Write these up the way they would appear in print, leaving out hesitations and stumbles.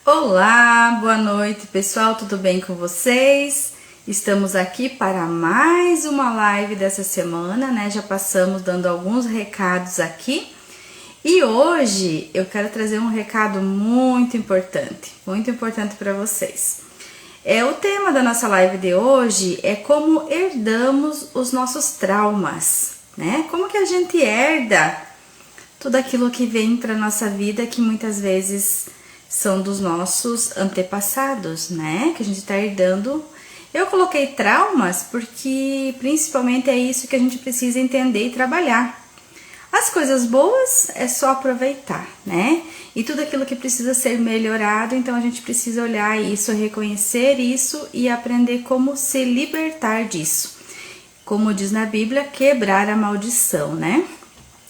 Olá, boa noite pessoal, tudo bem com vocês? Estamos aqui para mais uma live dessa semana, né? Já passamos dando alguns recados aqui e hoje eu quero trazer um recado muito importante para vocês. O tema da nossa live de hoje é como herdamos os nossos traumas, né? Como que a gente herda tudo aquilo que vem para nossa vida que muitas vezes são dos nossos antepassados, né? Que a gente tá herdando. Eu coloquei traumas porque principalmente é isso que a gente precisa entender e trabalhar. As coisas boas é só aproveitar, né? E tudo aquilo que precisa ser melhorado, então a gente precisa olhar isso, reconhecer isso e aprender como se libertar disso. Como diz na Bíblia, quebrar a maldição, né?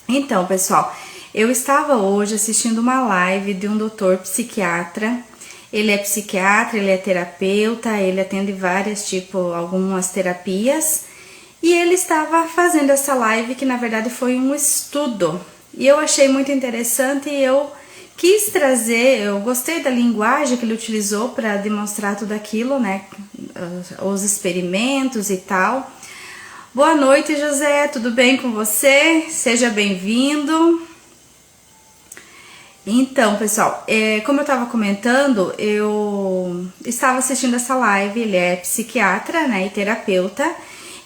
Então, pessoal, eu estava hoje assistindo uma live de um doutor psiquiatra. Ele é psiquiatra, ele é terapeuta, ele atende algumas terapias. E ele estava fazendo essa live que na verdade foi um estudo. E eu achei muito interessante e eu quis trazer, eu gostei da linguagem que ele utilizou para demonstrar tudo aquilo, né? Os experimentos e tal. Boa noite, José, tudo bem com você? Seja bem-vindo. Então, pessoal, como eu estava comentando, eu estava assistindo essa live, ele é psiquiatra, né, e terapeuta,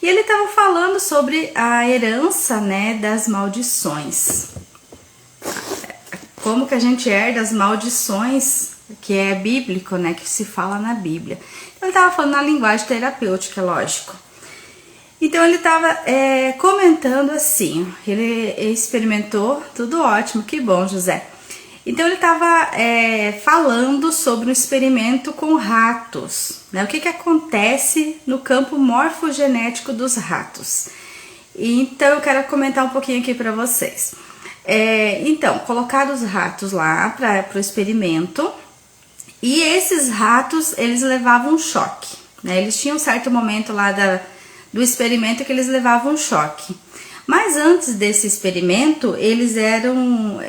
e ele estava falando sobre a herança, né, das maldições. Como que a gente herda as maldições, que é bíblico, né, que se fala na Bíblia. Então, ele estava falando na linguagem terapêutica, lógico. Então ele estava comentando assim, ele experimentou, tudo ótimo, que bom, José. Então ele estava falando sobre um experimento com ratos, né? O que acontece no campo morfogenético dos ratos. Então eu quero comentar um pouquinho aqui para vocês. Então, colocaram os ratos lá para o experimento e esses ratos, eles levavam um choque, né? Eles tinham um certo momento lá do experimento que eles levavam um choque. Mas antes desse experimento, eles eram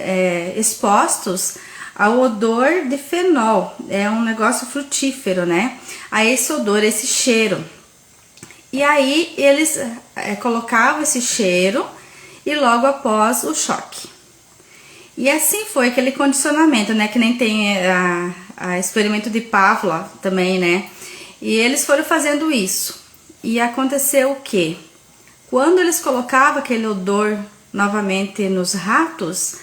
expostos ao odor de fenol, é um negócio frutífero, né? A esse odor, esse cheiro. E aí eles colocavam esse cheiro e logo após o choque. E assim foi aquele condicionamento, né? Que nem tem a experimento de Pavlov também, né? E eles foram fazendo isso. E aconteceu o quê? Quando eles colocavam aquele odor novamente nos ratos,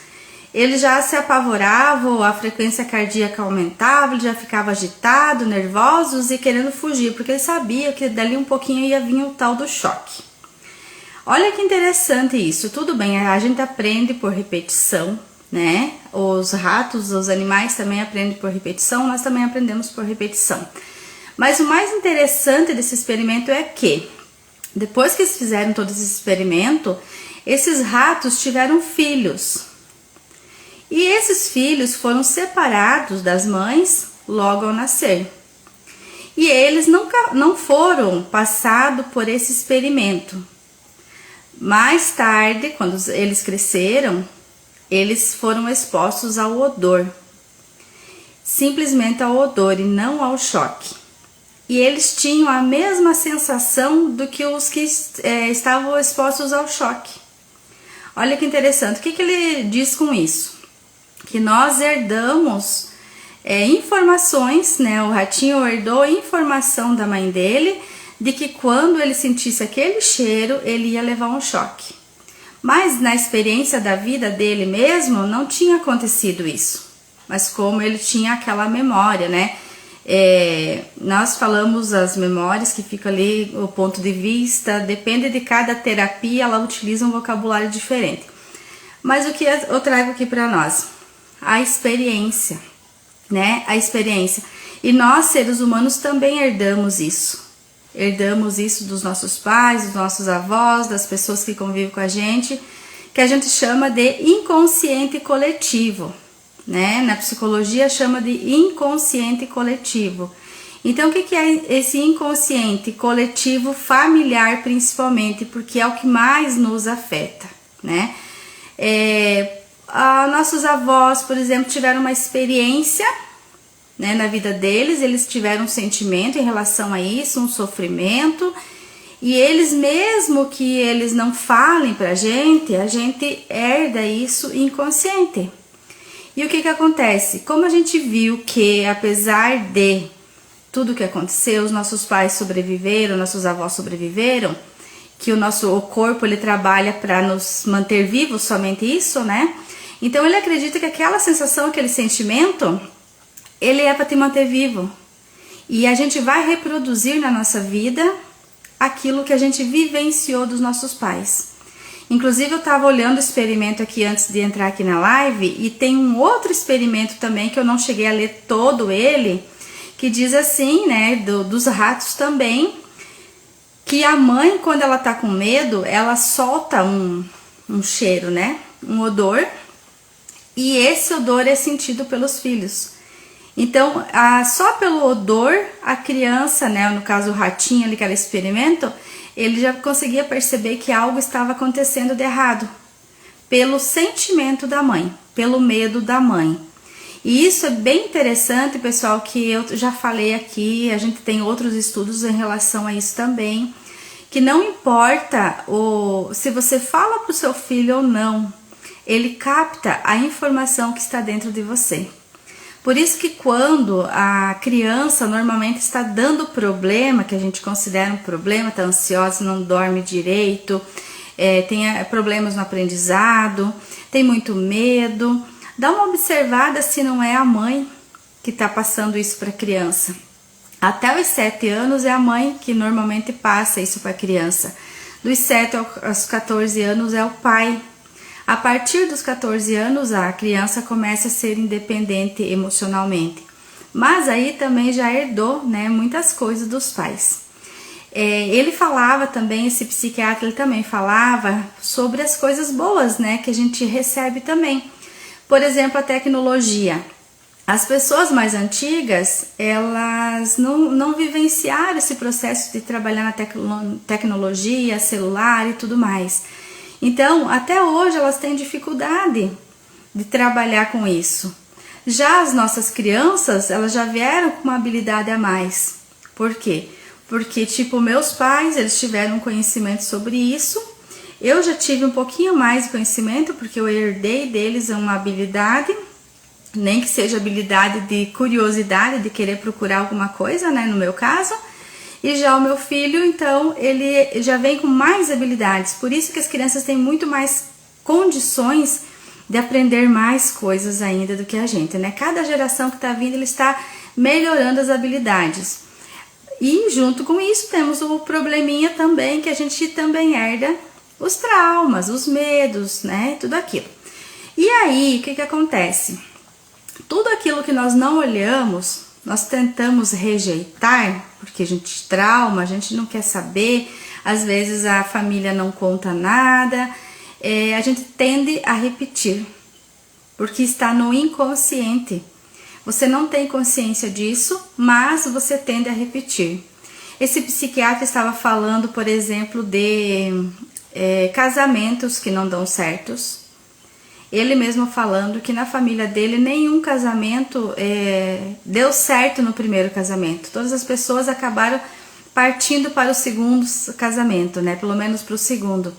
eles já se apavoravam, a frequência cardíaca aumentava, eles já ficavam agitados, nervosos e querendo fugir, porque eles sabiam que dali um pouquinho ia vir o tal do choque. Olha que interessante isso, tudo bem, a gente aprende por repetição, né? Os ratos, os animais também aprendem por repetição, nós também aprendemos por repetição. Mas o mais interessante desse experimento é que, depois que eles fizeram todo esse experimento, esses ratos tiveram filhos. E esses filhos foram separados das mães logo ao nascer. E eles não foram passados por esse experimento. Mais tarde, quando eles cresceram, eles foram expostos ao odor. Simplesmente ao odor e não ao choque. E eles tinham a mesma sensação do que os que estavam expostos ao choque. Olha que interessante. O que ele diz com isso? Que nós herdamos informações, né? O ratinho herdou informação da mãe dele de que quando ele sentisse aquele cheiro, ele ia levar um choque. Mas na experiência da vida dele mesmo, não tinha acontecido isso. Mas como ele tinha aquela memória, né? Nós falamos as memórias que ficam ali, o ponto de vista, depende de cada terapia, ela utiliza um vocabulário diferente. Mas o que eu trago aqui para nós? A experiência, né? A experiência. E nós, seres humanos, também herdamos isso. Herdamos isso dos nossos pais, dos nossos avós, das pessoas que convivem com a gente, que a gente chama de inconsciente coletivo. Né? Na psicologia chama de inconsciente coletivo. Então o que é esse inconsciente coletivo familiar, principalmente, porque é o que mais nos afeta, né? Nossos avós, por exemplo, tiveram uma experiência né, na vida deles, eles tiveram um sentimento em relação a isso, um sofrimento, e eles, mesmo que eles não falem pra gente, a gente herda isso inconsciente. E o que que acontece? Como a gente viu que, apesar de tudo que aconteceu, os nossos pais sobreviveram, nossos avós sobreviveram, que o corpo ele trabalha para nos manter vivos, somente isso, né? Então ele acredita que aquela sensação, aquele sentimento, ele é para te manter vivo. E a gente vai reproduzir na nossa vida aquilo que a gente vivenciou dos nossos pais. Inclusive eu estava olhando o experimento aqui antes de entrar aqui na live, e tem um outro experimento também que eu não cheguei a ler todo ele, que diz assim, né, dos ratos também, que a mãe, quando ela tá com medo, ela solta um cheiro, né, um odor, e esse odor é sentido pelos filhos. Então, só pelo odor, a criança, né, no caso o ratinho ali que era experimento, ele já conseguia perceber que algo estava acontecendo de errado, pelo sentimento da mãe, pelo medo da mãe. E isso é bem interessante, pessoal, que eu já falei aqui, a gente tem outros estudos em relação a isso também, que não importa se você fala para o seu filho ou não, ele capta a informação que está dentro de você. Por isso que quando a criança normalmente está dando problema, que a gente considera um problema, está ansiosa, não dorme direito, tem problemas no aprendizado, tem muito medo, dá uma observada se não é a mãe que está passando isso para a criança. Até os 7 anos é a mãe que normalmente passa isso para a criança. Dos 7 aos 14 anos é o pai. A partir dos 14 anos, a criança começa a ser independente emocionalmente. Mas aí também já herdou, né, muitas coisas dos pais. Ele falava também, esse psiquiatra, ele também falava sobre as coisas boas, né, que a gente recebe também. Por exemplo, a tecnologia. As pessoas mais antigas, elas não vivenciaram esse processo de trabalhar na tecnologia, celular e tudo mais. Então, até hoje elas têm dificuldade de trabalhar com isso. Já as nossas crianças, elas já vieram com uma habilidade a mais. Por quê? Porque, tipo, meus pais, eles tiveram conhecimento sobre isso. Eu já tive um pouquinho mais de conhecimento, porque eu herdei deles uma habilidade, nem que seja habilidade de curiosidade, de querer procurar alguma coisa, né, no meu caso. E já o meu filho, então, ele já vem com mais habilidades. Por isso que as crianças têm muito mais condições de aprender mais coisas ainda do que a gente, né? Cada geração que está vindo, ele está melhorando as habilidades. E junto com isso, temos o probleminha também, que a gente também herda os traumas, os medos, né? Tudo aquilo. E aí, o que acontece? Tudo aquilo que nós não olhamos, nós tentamos rejeitar, porque a gente trauma, a gente não quer saber, às vezes a família não conta nada, a gente tende a repetir, porque está no inconsciente. Você não tem consciência disso, mas você tende a repetir. Esse psiquiatra estava falando, por exemplo, de casamentos que não dão certos. Ele mesmo falando que na família dele nenhum casamento deu certo no primeiro casamento. Todas as pessoas acabaram partindo para o segundo casamento, né? Pelo menos para o segundo.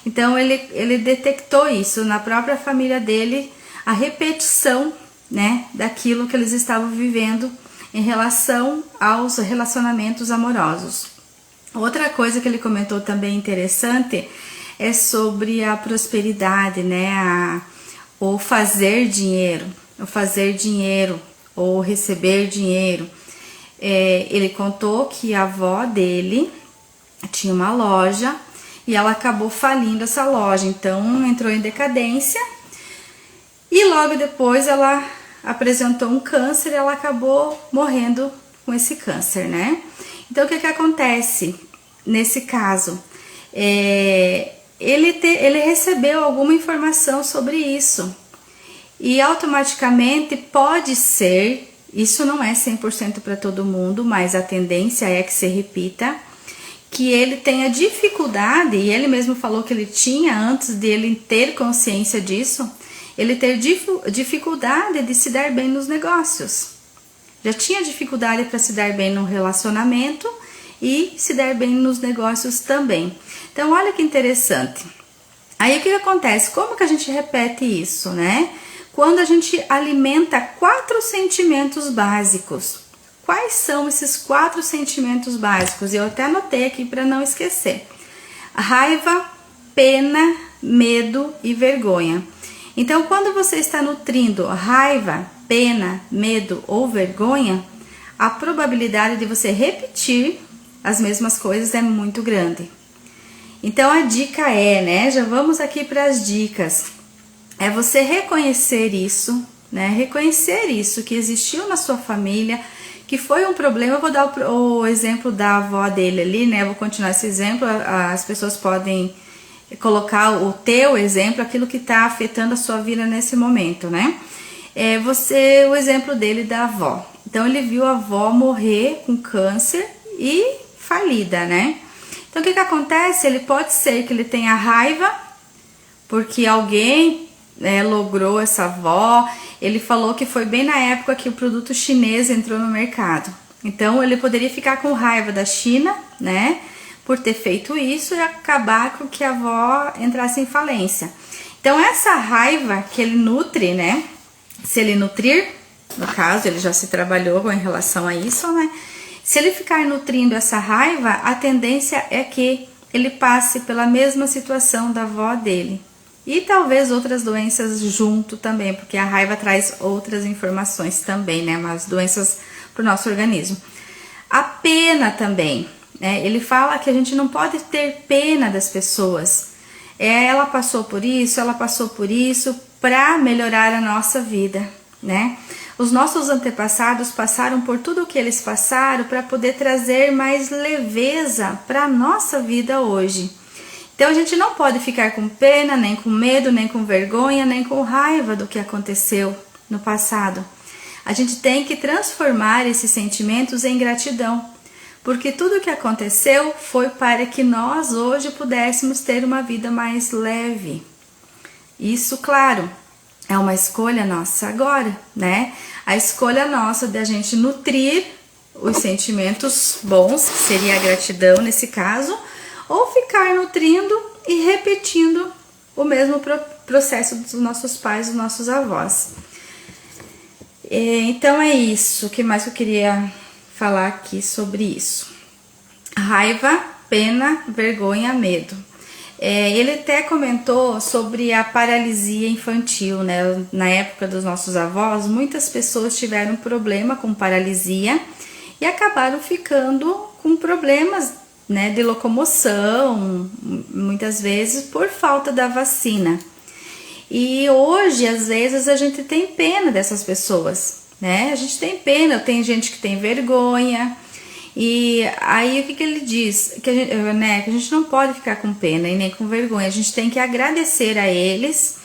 Então ele detectou isso na própria família dele, a repetição, né, daquilo que eles estavam vivendo em relação aos relacionamentos amorosos. Outra coisa que ele comentou também interessante é sobre a prosperidade, né? O fazer dinheiro, ou receber dinheiro. Ele contou que a avó dele tinha uma loja e ela acabou falindo essa loja, então entrou em decadência e logo depois ela apresentou um câncer e ela acabou morrendo com esse câncer, né? Então o que acontece nesse caso? Ele recebeu alguma informação sobre isso e automaticamente pode ser, isso não é 100% para todo mundo, mas a tendência é que se repita, que ele tenha dificuldade, e ele mesmo falou que ele tinha antes de ele ter consciência disso, ele ter dificuldade de se dar bem nos negócios. já tinha dificuldade para se dar bem no relacionamento e se dar bem nos negócios também. Então, olha que interessante. Aí, o que acontece? Como que a gente repete isso, né? Quando a gente alimenta 4 sentimentos básicos. Quais são esses 4 sentimentos básicos? Eu até anotei aqui para não esquecer. Raiva, pena, medo e vergonha. Então, quando você está nutrindo raiva, pena, medo ou vergonha, a probabilidade de você repetir as mesmas coisas é muito grande. Então, a dica é, né? Já vamos aqui para as dicas. É você reconhecer isso, né? Reconhecer isso que existiu na sua família, que foi um problema. Eu vou dar o exemplo da avó dele ali, né? Eu vou continuar esse exemplo. As pessoas podem colocar o teu exemplo, aquilo que está afetando a sua vida nesse momento, né? O exemplo dele da avó. Então, ele viu a avó morrer com câncer e falida, né? Então, o que acontece? Ele pode ser que ele tenha raiva porque alguém logrou essa avó. Ele falou que foi bem na época que o produto chinês entrou no mercado. Então, ele poderia ficar com raiva da China, né? Por ter feito isso e acabar com que a avó entrasse em falência. Então, essa raiva que ele nutre, né? Se ele nutrir, no caso, ele já se trabalhou em relação a isso, né? Se ele ficar nutrindo essa raiva, a tendência é que ele passe pela mesma situação da avó dele. E talvez outras doenças junto também, porque a raiva traz outras informações também, né? Umas doenças para o nosso organismo. A pena também, né? Ele fala que a gente não pode ter pena das pessoas. Ela passou por isso para melhorar a nossa vida, né? Os nossos antepassados passaram por tudo o que eles passaram para poder trazer mais leveza para a nossa vida hoje. Então, a gente não pode ficar com pena, nem com medo, nem com vergonha, nem com raiva do que aconteceu no passado. A gente tem que transformar esses sentimentos em gratidão, porque tudo o que aconteceu foi para que nós hoje pudéssemos ter uma vida mais leve. Isso, claro, é uma escolha nossa agora, né? A escolha nossa de a gente nutrir os sentimentos bons, que seria a gratidão nesse caso, ou ficar nutrindo e repetindo o mesmo processo dos nossos pais, dos nossos avós. Então é isso. O que mais que eu queria falar aqui sobre isso? Raiva, pena, vergonha, medo. Ele até comentou sobre a paralisia infantil, né? Na época dos nossos avós, muitas pessoas tiveram problema com paralisia e acabaram ficando com problemas, né, de locomoção, muitas vezes por falta da vacina. E hoje, às vezes, a gente tem pena dessas pessoas, né? A gente tem pena, tem gente que tem vergonha. E aí o que ele diz? Que a gente não pode ficar com pena e nem com vergonha. A gente tem que agradecer a eles,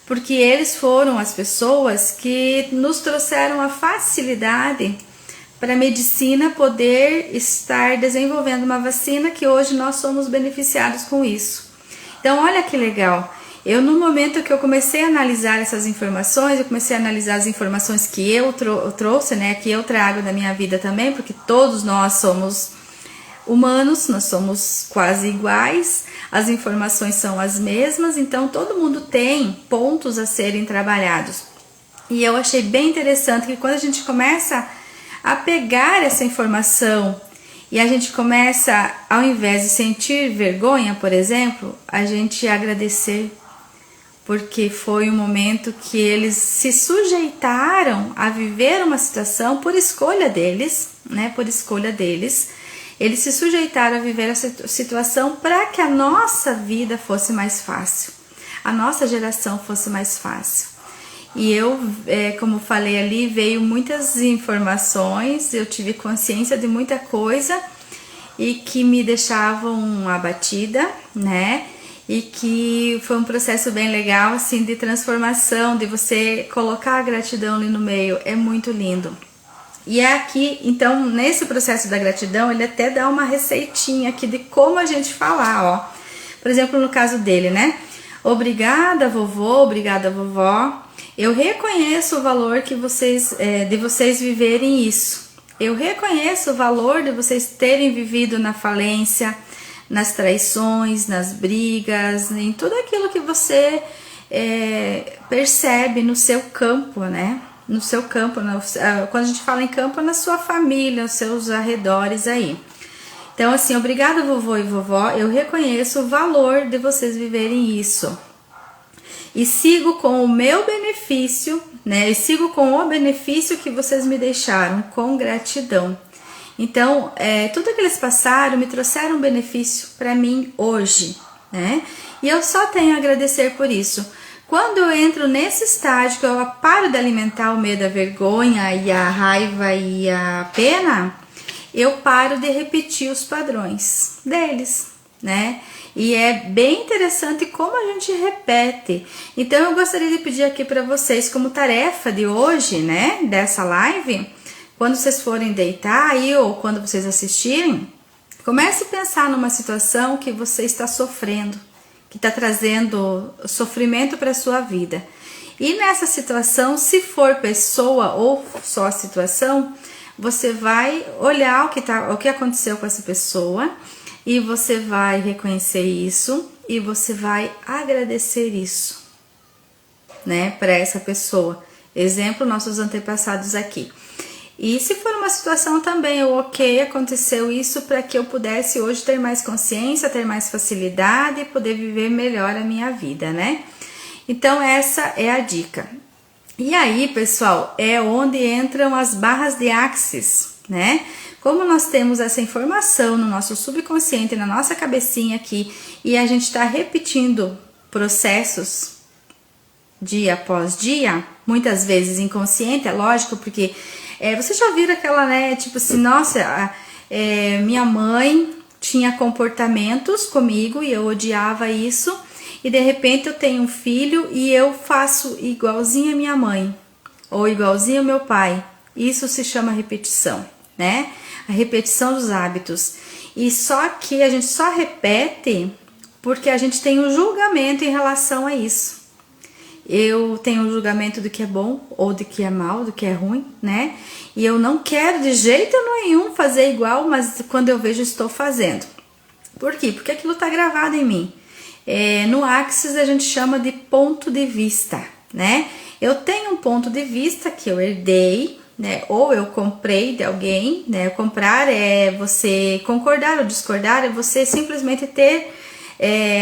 porque eles foram as pessoas que nos trouxeram a facilidade para a medicina poder estar desenvolvendo uma vacina que hoje nós somos beneficiados com isso. Então, olha que legal. No momento que eu comecei a analisar essas informações, eu comecei a analisar as informações que eu trouxe, né, que eu trago da minha vida também, porque todos nós somos humanos, nós somos quase iguais, as informações são as mesmas, então todo mundo tem pontos a serem trabalhados. E eu achei bem interessante que quando a gente começa a pegar essa informação e a gente começa, ao invés de sentir vergonha, por exemplo, a gente agradecer, porque foi um momento que eles se sujeitaram a viver uma situação por escolha deles, né? Por escolha deles, eles se sujeitaram a viver essa situação para que a nossa vida fosse mais fácil, a nossa geração fosse mais fácil. E eu, como falei ali, veio muitas informações, eu tive consciência de muita coisa e que me deixavam abatida, né? E que foi um processo bem legal, assim, de transformação, de você colocar a gratidão ali no meio, é muito lindo. E é aqui, então, nesse processo da gratidão, ele até dá uma receitinha aqui de como a gente falar, ó. Por exemplo, no caso dele, né? Obrigada, vovô, obrigada, vovó. Eu reconheço o valor que de vocês viverem isso. Eu reconheço o valor de vocês terem vivido na falência, nas traições, nas brigas, em tudo aquilo que você percebe no seu campo, né? No seu campo, quando a gente fala em campo, na sua família, nos seus arredores aí. Então, assim, obrigada, vovô e vovó, eu reconheço o valor de vocês viverem isso. E sigo com o meu benefício, né? E sigo com o benefício que vocês me deixaram, com gratidão. Então, tudo que eles passaram me trouxeram um benefício para mim hoje, né? E eu só tenho a agradecer por isso. Quando eu entro nesse estágio que eu paro de alimentar o medo, a vergonha e a raiva e a pena, eu paro de repetir os padrões deles, né? E é bem interessante como a gente repete. Então eu gostaria de pedir aqui para vocês, como tarefa de hoje, né, dessa live, quando vocês forem deitar aí ou quando vocês assistirem, comece a pensar numa situação que você está sofrendo, que está trazendo sofrimento para a sua vida. E nessa situação, se for pessoa ou só a situação, você vai olhar o que aconteceu com essa pessoa e você vai reconhecer isso e você vai agradecer isso, né, para essa pessoa. Exemplo, nossos antepassados aqui. E se for uma situação também, ok, aconteceu isso para que eu pudesse hoje ter mais consciência, ter mais facilidade e poder viver melhor a minha vida, né? Então essa é a dica. E aí, pessoal, é onde entram as barras de Axis, né? Como nós temos essa informação no nosso subconsciente, na nossa cabecinha aqui, e a gente está repetindo processos dia após dia, muitas vezes inconsciente, é lógico, porque você já viram aquela, né, tipo assim, nossa, minha mãe tinha comportamentos comigo e eu odiava isso, e de repente eu tenho um filho e eu faço igualzinho a minha mãe, ou igualzinho ao meu pai. Isso se chama repetição, né? A repetição dos hábitos. E só que a gente só repete porque a gente tem um julgamento em relação a isso. Eu tenho um julgamento do que é bom ou do que é mal, do que é ruim, né? E eu não quero de jeito nenhum fazer igual, mas quando eu vejo, estou fazendo. Por quê? Porque aquilo está gravado em mim. No Axis a gente chama de ponto de vista, né? Eu tenho um ponto de vista que eu herdei, né? Ou eu comprei de alguém, né? Comprar é você concordar ou discordar, é você simplesmente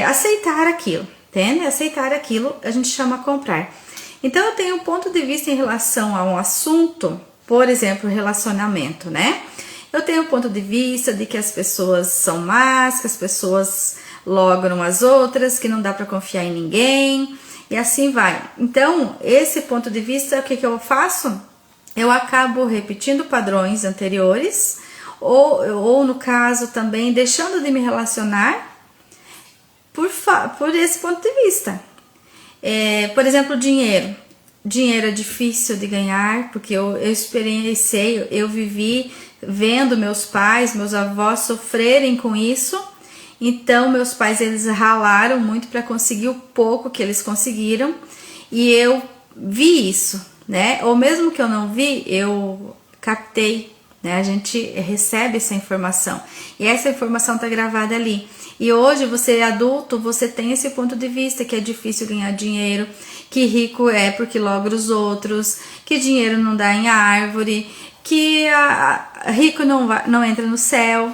aceitar aquilo. Entende? Aceitar aquilo a gente chama comprar. Então eu tenho um ponto de vista em relação a um assunto, por exemplo, relacionamento, né? Eu tenho um ponto de vista de que as pessoas são más, que as pessoas logram as outras, que não dá para confiar em ninguém, e assim vai. Então, esse ponto de vista, o que eu faço? Eu acabo repetindo padrões anteriores, ou no caso também deixando de me relacionar por esse ponto de vista. Por exemplo, dinheiro. Dinheiro é difícil de ganhar, porque eu experienciei, eu vivi vendo meus pais, meus avós sofrerem com isso. Então, meus pais, eles ralaram muito para conseguir o pouco que eles conseguiram. E eu vi isso, né? Ou mesmo que eu não vi, eu captei, né? A gente recebe essa informação. E essa informação está gravada ali. E hoje, você é adulto, você tem esse ponto de vista que é difícil ganhar dinheiro, que rico é porque logra os outros, que dinheiro não dá em árvore, que rico não entra no céu,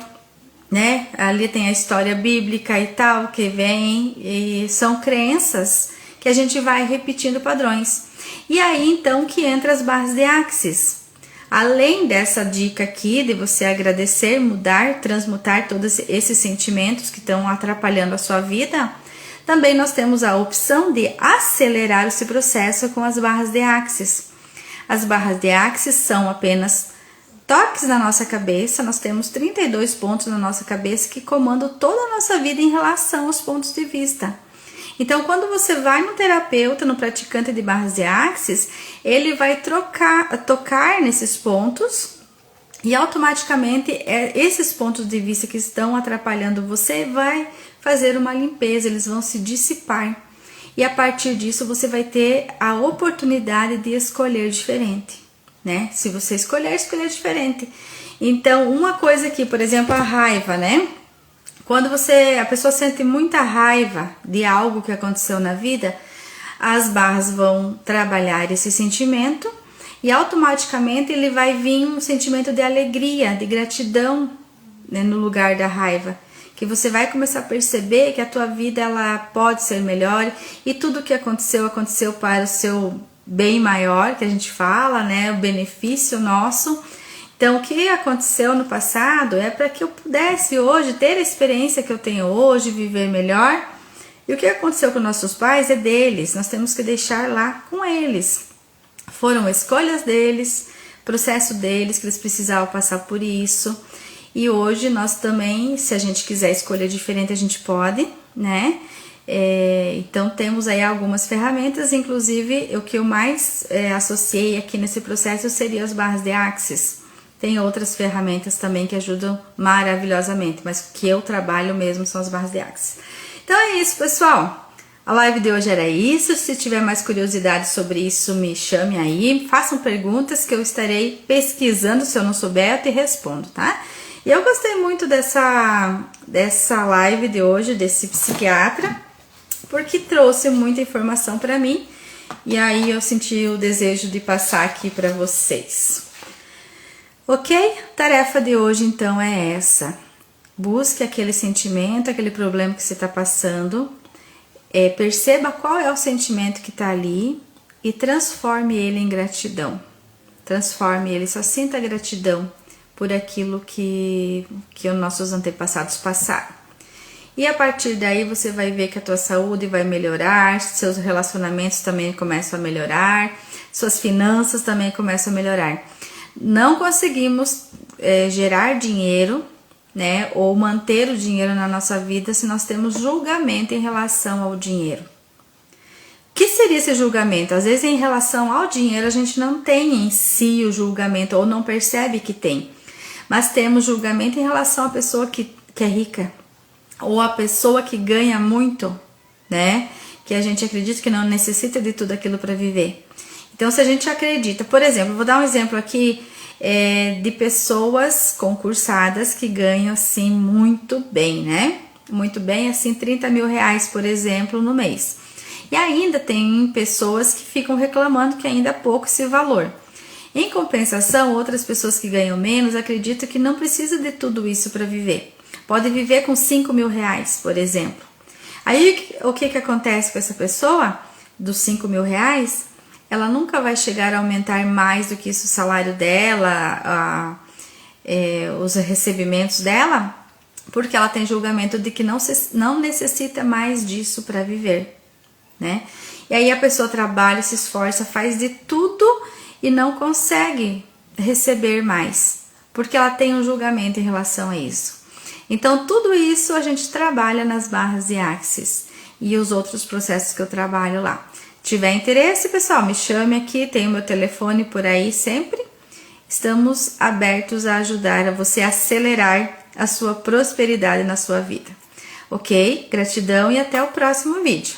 né? Ali tem a história bíblica e tal, que vem, e são crenças que a gente vai repetindo padrões. E aí, então, que entra as barras de Axis. Além dessa dica aqui de você agradecer, mudar, transmutar todos esses sentimentos que estão atrapalhando a sua vida, também nós temos a opção de acelerar esse processo com as barras de Axis. As barras de Axis são apenas toques na nossa cabeça, nós temos 32 pontos na nossa cabeça que comandam toda a nossa vida em relação aos pontos de vista. Então, quando você vai no terapeuta, no praticante de barras de Axis, ele vai tocar nesses pontos e automaticamente esses pontos de vista que estão atrapalhando você vai fazer uma limpeza, eles vão se dissipar. e a partir disso você vai ter a oportunidade de escolher diferente, né? Se você escolher diferente. Então, uma coisa aqui, por exemplo, a raiva, né? Quando a pessoa sente muita raiva de algo que aconteceu na vida, as barras vão trabalhar esse sentimento e automaticamente ele vai vir um sentimento de alegria, de gratidão, né, no lugar da raiva. Que você vai começar a perceber que a tua vida ela pode ser melhor e tudo que aconteceu para o seu bem maior, que a gente fala, né, o benefício nosso. Então, o que aconteceu no passado é para que eu pudesse hoje ter a experiência que eu tenho hoje, viver melhor. E o que aconteceu com nossos pais é deles, nós temos que deixar lá com eles. Foram escolhas deles, processo deles, que eles precisavam passar por isso. E hoje nós também, se a gente quiser escolher diferente, a gente pode, né? Então temos aí algumas ferramentas, inclusive o que eu mais associei aqui nesse processo seria as barras de Axis. Tem outras ferramentas também que ajudam maravilhosamente, mas o que eu trabalho mesmo são as barras de Axis. Então é isso, pessoal. A live de hoje era isso. Se tiver mais curiosidade sobre isso, me chame aí. Façam perguntas que eu estarei pesquisando. Se eu não souber, eu te respondo, tá? E eu gostei muito dessa live de hoje, desse psiquiatra, porque trouxe muita informação para mim. E aí eu senti o desejo de passar aqui para vocês. Ok? Tarefa de hoje então é essa. Busque aquele sentimento, aquele problema que você está passando. Perceba qual é o sentimento que está ali e transforme ele em gratidão. Transforme ele, só sinta gratidão por aquilo que os nossos antepassados passaram. E a partir daí você vai ver que a tua saúde vai melhorar, seus relacionamentos também começam a melhorar, suas finanças também começam a melhorar. Não conseguimos gerar dinheiro, né, ou manter o dinheiro na nossa vida se nós temos julgamento em relação ao dinheiro. O que seria esse julgamento? Às vezes em relação ao dinheiro a gente não tem em si o julgamento ou não percebe que tem, mas temos julgamento em relação à pessoa que é rica ou a pessoa que ganha muito, né, que a gente acredita que não necessita de tudo aquilo para viver. Então se a gente acredita, por exemplo, vou dar um exemplo aqui de pessoas concursadas que ganham assim muito bem, né? Muito bem, assim 30 mil reais, por exemplo, no mês. E ainda tem pessoas que ficam reclamando que ainda é pouco esse valor. Em compensação, outras pessoas que ganham menos acreditam que não precisa de tudo isso para viver. Pode viver com 5 mil reais, por exemplo. Aí o que acontece com essa pessoa dos 5 mil reais? Ela nunca vai chegar a aumentar mais do que isso o salário dela, os recebimentos dela, porque ela tem julgamento de que não necessita mais disso para viver, né? E aí a pessoa trabalha, se esforça, faz de tudo e não consegue receber mais, porque ela tem um julgamento em relação a isso. Então tudo isso a gente trabalha nas barras de Axis e os outros processos que eu trabalho lá. Tiver interesse, pessoal, me chame aqui, tem o meu telefone por aí sempre. Estamos abertos a ajudar a você a acelerar a sua prosperidade na sua vida. Ok? Gratidão e até o próximo vídeo.